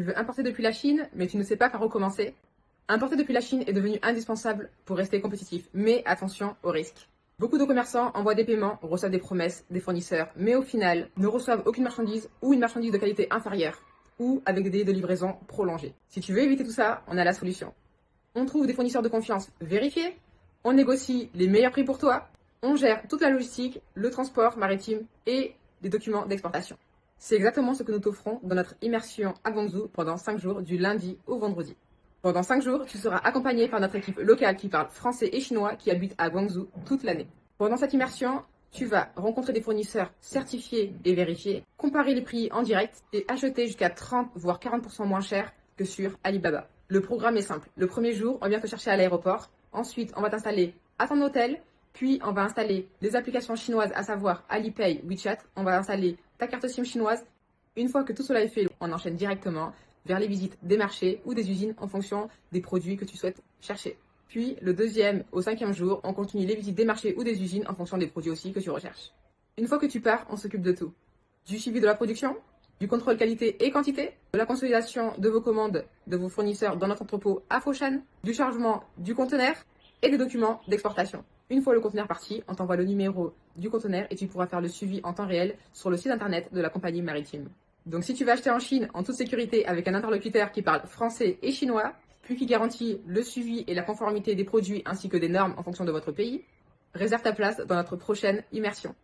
Tu veux importer depuis la Chine, mais tu ne sais pas par où commencer? Importer depuis la Chine est devenu indispensable pour rester compétitif, mais attention aux risques. Beaucoup de commerçants envoient des paiements, reçoivent des promesses des fournisseurs, mais au final ne reçoivent aucune marchandise ou une marchandise de qualité inférieure, ou avec des délais de livraison prolongés. Si tu veux éviter tout ça, on a la solution. On trouve des fournisseurs de confiance vérifiés, on négocie les meilleurs prix pour toi, on gère toute la logistique, le transport maritime et les documents d'exportation. C'est exactement ce que nous t'offrons dans notre immersion à Guangzhou pendant 5 jours du lundi au vendredi. Pendant 5 jours, tu seras accompagné par notre équipe locale qui parle français et chinois qui habite à Guangzhou toute l'année. Pendant cette immersion, tu vas rencontrer des fournisseurs certifiés et vérifiés, comparer les prix en direct et acheter jusqu'à 30 voire 40% moins cher que sur Alibaba. Le programme est simple. Le premier jour, on vient te chercher à l'aéroport. Ensuite, on va t'installer à ton hôtel. Puis, on va installer les applications chinoises, à savoir Alipay, WeChat. On va installer ta carte SIM chinoise. Une fois que tout cela est fait, on enchaîne directement vers les visites des marchés ou des usines en fonction des produits que tu souhaites chercher. Puis, le deuxième au cinquième jour, on continue les visites des marchés ou des usines en fonction des produits aussi que tu recherches. Une fois que tu pars, on s'occupe de tout. Du suivi de la production, du contrôle qualité et quantité, de la consolidation de vos commandes de vos fournisseurs dans notre entrepôt à Foshan, du chargement du conteneur et des documents d'exportation. Une fois le conteneur parti, on t'envoie le numéro du conteneur et tu pourras faire le suivi en temps réel sur le site internet de la compagnie maritime. Donc si tu vas acheter en Chine en toute sécurité avec un interlocuteur qui parle français et chinois, puis qui garantit le suivi et la conformité des produits ainsi que des normes en fonction de votre pays, réserve ta place dans notre prochaine immersion.